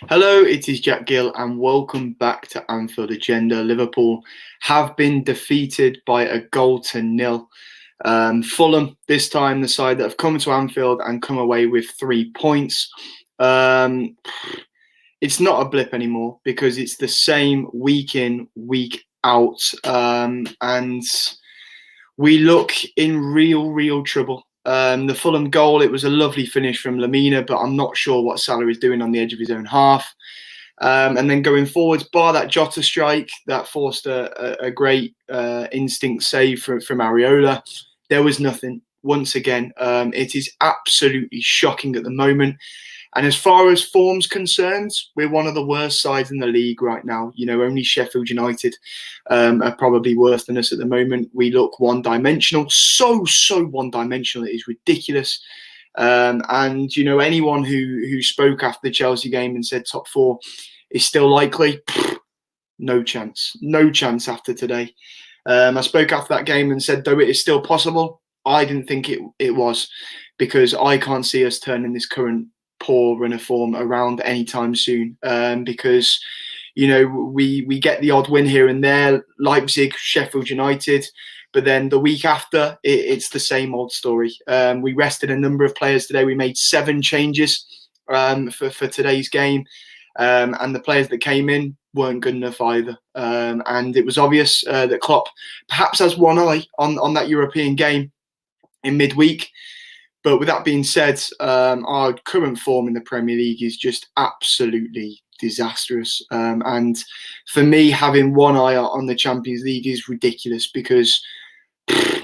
Hello, it is Jack Gill and welcome back to Anfield Agenda. Liverpool have been defeated by a goal to nil. Fulham, this time the side that have come to Anfield and come away with 3 points. It's not a blip anymore because it's the same week in, week out. And we look in real trouble. The Fulham goal, it was a lovely finish from Lamina, but I'm not sure what Salah is doing on the edge of his own half. And then going forwards, bar that Jota strike, that forced a great instinct save from Areola. There was nothing. Once again, it is absolutely shocking at the moment. And as far as form's concerned, we're one of the worst sides in the league right now. You know, only Sheffield United are probably worse than us at the moment. We look one-dimensional, so one-dimensional. It is ridiculous. And, you know, anyone who spoke after the Chelsea game and said top four is still likely, no chance. No chance after today. I spoke after that game and said, though it is still possible, I didn't think it was, because I can't see us turning this current poor run of form around anytime soon, because you know we get the odd win here and there, Leipzig, Sheffield United, but then the week after it's the same old story. We rested a number of players today. We made 7 changes for today's game, and the players that came in weren't good enough either, and it was obvious that Klopp perhaps has one eye on that European game in midweek. But with that being said, our current form in the Premier League is just absolutely disastrous. And for me, having one eye on the Champions League is ridiculous, because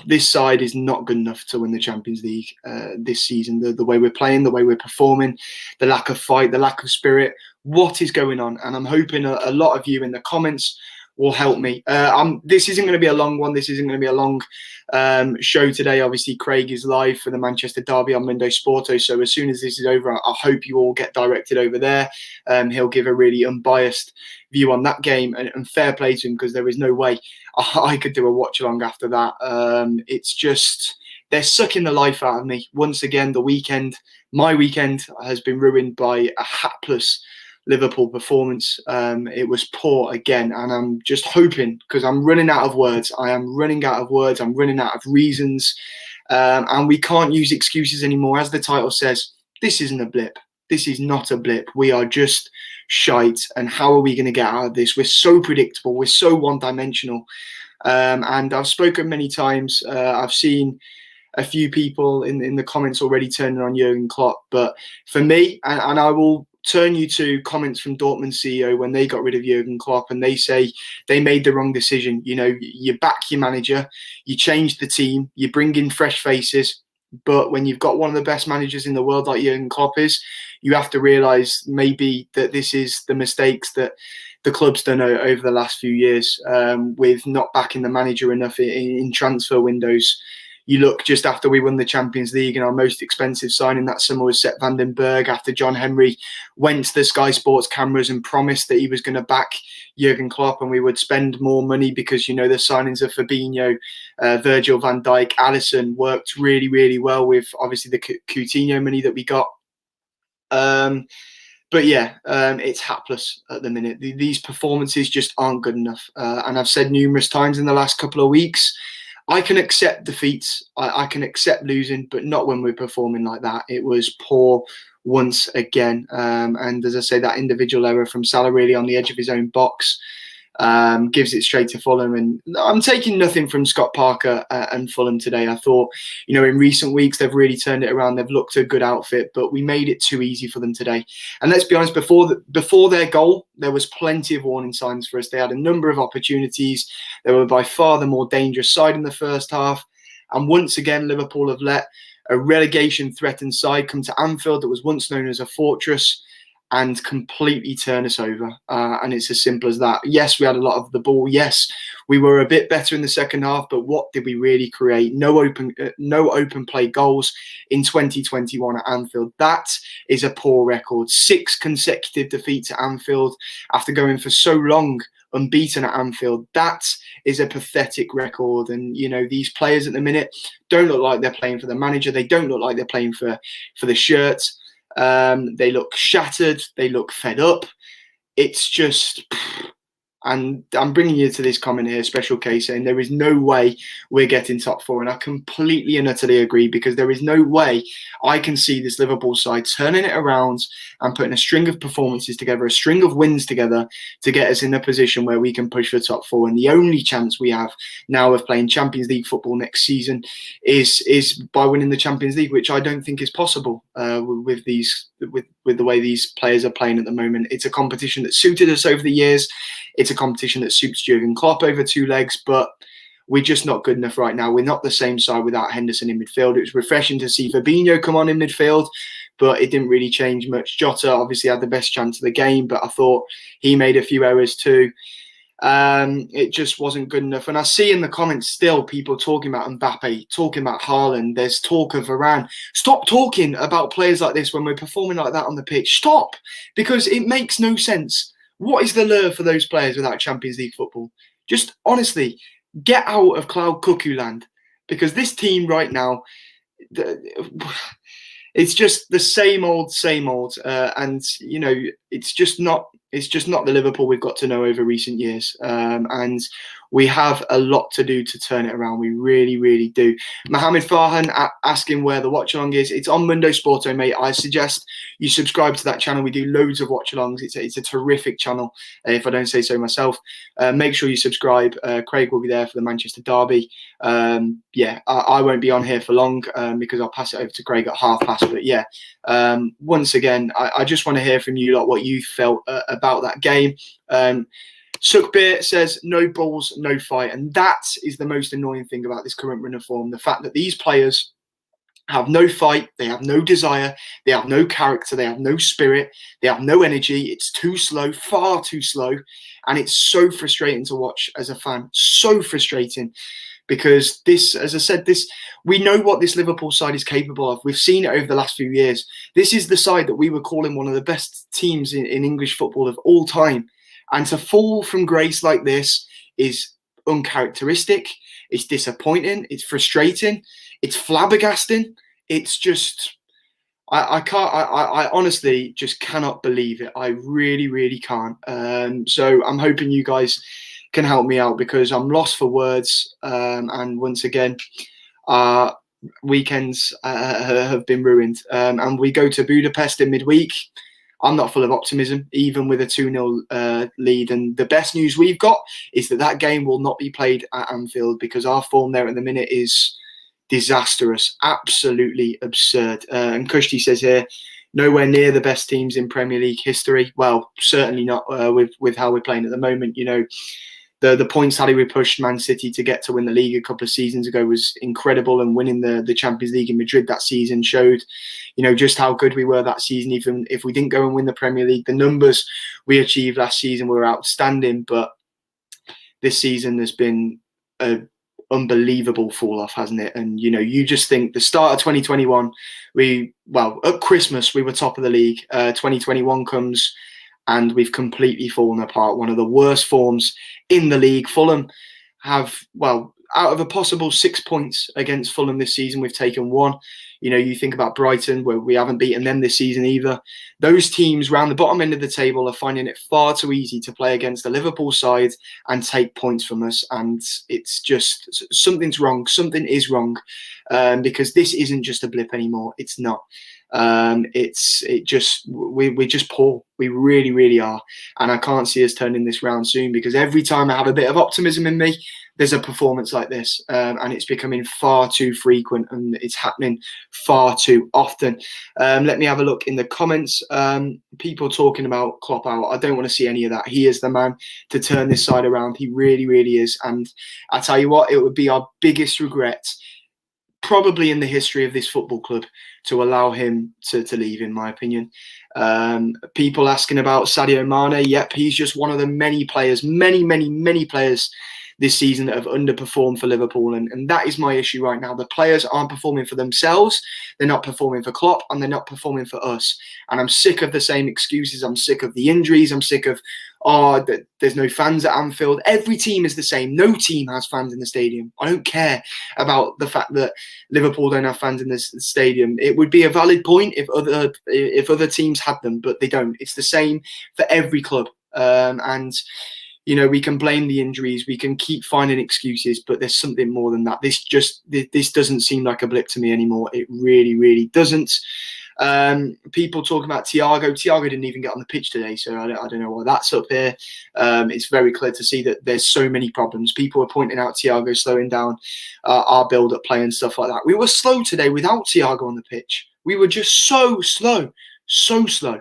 this side is not good enough to win the Champions League this season. The way we're playing, the way we're performing, the lack of fight, the lack of spirit. What is going on? And I'm hoping a lot of you in the comments will help me. This isn't going to be a long one. This isn't going to be a long show today. Obviously, Craig is live for the Manchester Derby on Mundo Sporto. So as soon as this is over, I hope you all get directed over there. He'll give a really unbiased view on that game, and fair play to him, because there is no way I could do a watch along after that. It's just, they're sucking the life out of me. Once again, my weekend has been ruined by a hapless Liverpool performance. It was poor again, and I'm just hoping, because I'm running out of words. I'm running out of reasons, and we can't use excuses anymore. As the title says, this isn't a blip. This is not a blip. We are just shite, and how are we going to get out of this? We're so predictable. We're so one-dimensional, and I've spoken many times. I've seen a few people in the comments already turning on Jurgen Klopp, but for me, and I will turn you to comments from Dortmund CEO when they got rid of Jurgen Klopp, and they say they made the wrong decision. You know, you back your manager, you change the team, you bring in fresh faces, but when you've got one of the best managers in the world like Jurgen Klopp is, you have to realise maybe that this is the mistakes that the club's done over the last few years, with not backing the manager enough in transfer windows. You look just after we won the Champions League, and our most expensive signing that summer was Sepp van den Berg, after John Henry went to the Sky Sports cameras and promised that he was going to back Jurgen Klopp and we would spend more money, because, you know, the signings of Fabinho, Virgil van Dijk, Alisson worked really well with obviously the Coutinho money that we got. But yeah, it's hapless at the minute. These performances just aren't good enough. And I've said numerous times in the last couple of weeks, I can accept defeats, I can accept losing, but not when we're performing like that. It was poor once again. And as I say, that individual error from Salah really on the edge of his own box gives it straight to Fulham. And I'm taking nothing from Scott Parker and Fulham today. I thought, you know, in recent weeks, they've really turned it around. They've looked a good outfit, but we made it too easy for them today. And let's be honest, before their goal, there was plenty of warning signs for us. They had a number of opportunities. They were by far the more dangerous side in the first half. And once again, Liverpool have let a relegation-threatened side come to Anfield that was once known as a fortress and completely turn us over. And it's as simple as that. Yes, we had a lot of the ball. Yes, we were a bit better in the second half, but what did we really create? No open play goals in 2021 at Anfield. That is a poor record. 6 consecutive defeats at Anfield after going for so long unbeaten at Anfield. That is a pathetic record. And, you know, these players at the minute don't look like they're playing for the manager. They don't look like they're playing for the shirt. They look shattered. They look fed up. It's just... And I'm bringing you to this comment here, Special K, saying there is no way we're getting top four. And I completely and utterly agree, because there is no way I can see this Liverpool side turning it around and putting a string of performances together, a string of wins together to get us in a position where we can push for top four. And the only chance we have now of playing Champions League football next season is by winning the Champions League, which I don't think is possible with the way these players are playing at the moment. It's a competition that suited us over the years. It's a competition that suits Jurgen Klopp over two legs, but we're just not good enough right now. We're not the same side without Henderson in midfield. It was refreshing to see Fabinho come on in midfield, but it didn't really change much. Jota obviously had the best chance of the game, but I thought he made a few errors too. It just wasn't good enough. And I see in the comments still people talking about Mbappe, talking about Haaland. There's talk of Varane. Stop talking about players like this when we're performing like that on the pitch. Stop, because it makes no sense. What is the lure for those players without Champions League football? Just honestly, get out of Cloud Cuckoo land, because this team right now, it's just the same old, and you know, it's just not the Liverpool we've got to know over recent years, and we have a lot to do to turn it around. We really, really do. Mohammed Farhan asking where the watch along is. It's on Mundo Sporto, mate. I suggest you subscribe to that channel. We do loads of watch alongs. It's a terrific channel, if I don't say so myself. Make sure you subscribe. Craig will be there for the Manchester derby. Yeah, I won't be on here for long because I'll pass it over to Craig at past. But yeah, once again, I just want to hear from you lot what you felt about that game. Sukhbir says, no balls, no fight. And that is the most annoying thing about this current run of form. The fact that these players have no fight, they have no desire, they have no character, they have no spirit, they have no energy. It's too slow, far too slow. And it's so frustrating to watch as a fan. So frustrating. Because this, as I said, we know what this Liverpool side is capable of. We've seen it over the last few years. This is the side that we were calling one of the best teams in English football of all time. And to fall from grace like this is uncharacteristic. It's disappointing. It's frustrating. It's flabbergasting. It's just, I honestly just cannot believe it. I really, really can't. So I'm hoping you guys can help me out, because I'm lost for words. And once again, our weekends have been ruined. And we go to Budapest in midweek. I'm not full of optimism, even with a 2-0 lead. And the best news we've got is that game will not be played at Anfield, because our form there at the minute is disastrous, absolutely absurd. And Kushti says here, nowhere near the best teams in Premier League history. Well, certainly not with how we're playing at the moment. You know, the points tally we pushed Man City to get to win the league a couple of seasons ago was incredible, and winning the Champions League in Madrid that season showed, you know, just how good we were that season. Even if we didn't go and win the Premier League, the numbers we achieved last season were outstanding. But this season has been an unbelievable fall off, hasn't it? And you know, you just think the start of 2021, at Christmas we were top of the league. 2021 comes, and we've completely fallen apart. One of the worst forms in the league. Fulham have, out of a possible 6 points against Fulham this season, we've taken 1. You know, you think about Brighton, where we haven't beaten them this season either. Those teams round the bottom end of the table are finding it far too easy to play against the Liverpool side and take points from us. And it's just, something's wrong. Something is wrong, because this isn't just a blip anymore. It's not. We're just poor. We really, really are. And I can't see us turning this round soon, because every time I have a bit of optimism in me, there's a performance like this, and it's becoming far too frequent, and it's happening far too often. Let me have a look in the comments. People talking about Klopp out. I don't want to see any of that. He is the man to turn this side around. He really, really is. And I tell you what, it would be our biggest regret, probably in the history of this football club, to allow him to leave, in my opinion. People asking about Sadio Mane. Yep, he's just one of the many players, many players this season that have underperformed for Liverpool, and that is my issue right now. The players aren't performing for themselves, they're not performing for Klopp, and they're not performing for us. And I'm sick of the same excuses. I'm sick of the injuries. I'm sick of that there's no fans at Anfield. Every team is the same. No team has fans in the stadium. I don't care about the fact that Liverpool don't have fans in this stadium. It would be a valid point if other teams had them, but they don't. It's the same for every club. And you know, we can blame the injuries, we can keep finding excuses, but there's something more than that. This doesn't seem like a blip to me anymore. It really, really doesn't. People talking about Thiago. Thiago didn't even get on the pitch today, so I don't know why that's up here. It's very clear to see that there's so many problems. People are pointing out Thiago slowing down our build-up play and stuff like that. We were slow today without Thiago on the pitch. We were just so slow, so slow.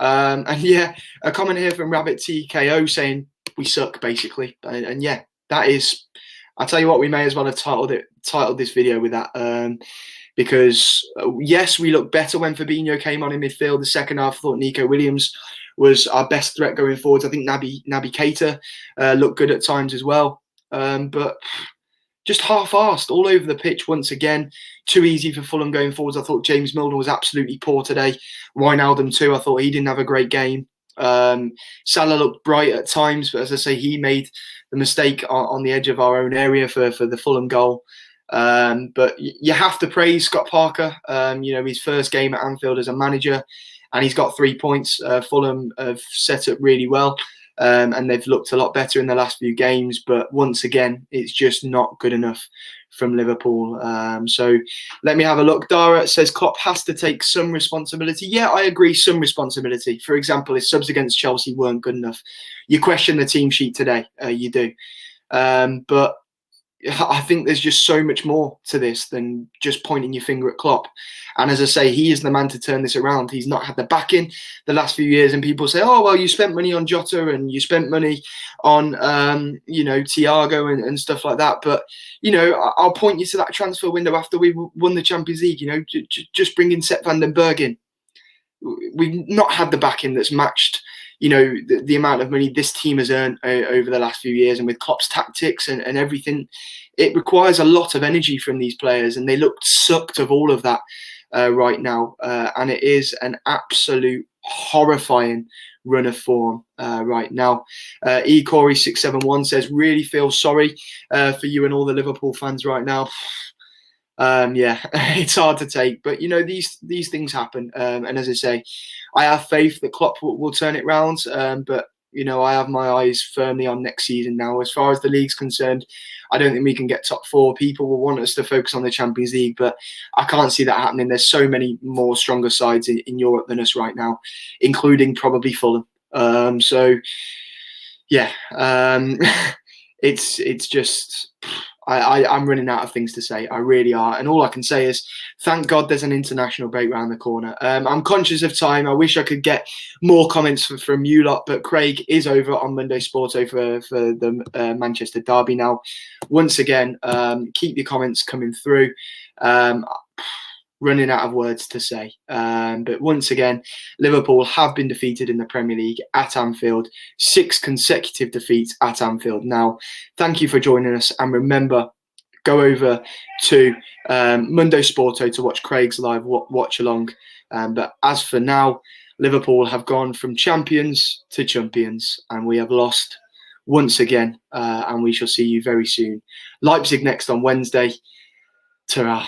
And yeah, a comment here from Rabbit TKO saying we suck, basically. And yeah, that is. I'll tell you what, we may as well have titled this video with that. Because yes, we looked better when Fabinho came on in midfield. The second half, I thought Nico Williams was our best threat going forwards. I think Naby Keita looked good at times as well. But just half-arsed all over the pitch once again. Too easy for Fulham going forwards. I thought James Milner was absolutely poor today. Wijnaldum too. I thought he didn't have a great game. Salah looked bright at times, but as I say, he made the mistake on the edge of our own area for the Fulham goal. But you have to praise Scott Parker. You know, his first game at Anfield as a manager, and he's got 3 points. Fulham have set up really well, and they've looked a lot better in the last few games. But once again, it's just not good enough from Liverpool. So let me have a look. Dara says Klopp has to take some responsibility. Yeah, I agree, some responsibility. For example, his subs against Chelsea weren't good enough. You question the team sheet today, you do. But I think there's just so much more to this than just pointing your finger at Klopp. And as I say, he is the man to turn this around. He's not had the backing the last few years, and people say, oh, well, you spent money on Jota and you spent money on, you know, Thiago and stuff like that. But, you know, I'll point you to that transfer window after we won the Champions League, you know, just bringing Sepp van den Berg in. We've not had the backing that's matched, you know, the amount of money this team has earned over the last few years, and with Klopp's tactics and everything, it requires a lot of energy from these players, and they look sucked of all of that right now. And it is an absolute horrifying run of form right now. Corey671 says, really feel sorry for you and all the Liverpool fans right now. Yeah, it's hard to take, but you know, these things happen. And as I say, I have faith that Klopp will turn it round. But you know, I have my eyes firmly on next season now. As far as the league's concerned, I don't think we can get top 4. People will want us to focus on the Champions League, but I can't see that happening. There's so many more stronger sides in Europe than us right now, including probably Fulham. So yeah, it's just. I'm running out of things to say. I really are. And all I can say is, thank God there's an international break round the corner. I'm conscious of time. I wish I could get more comments from you lot, but Craig is over on Monday Sporto for the Manchester derby now. Once again, keep your comments coming through. Running out of words to say. But once again, Liverpool have been defeated in the Premier League at Anfield. 6 consecutive defeats at Anfield. Now, thank you for joining us. And remember, go over to Mundo Sporto to watch Craig's live watch along. But as for now, Liverpool have gone from champions to champions, and we have lost once again. And we shall see you very soon. Leipzig next on Wednesday. Ta-ra.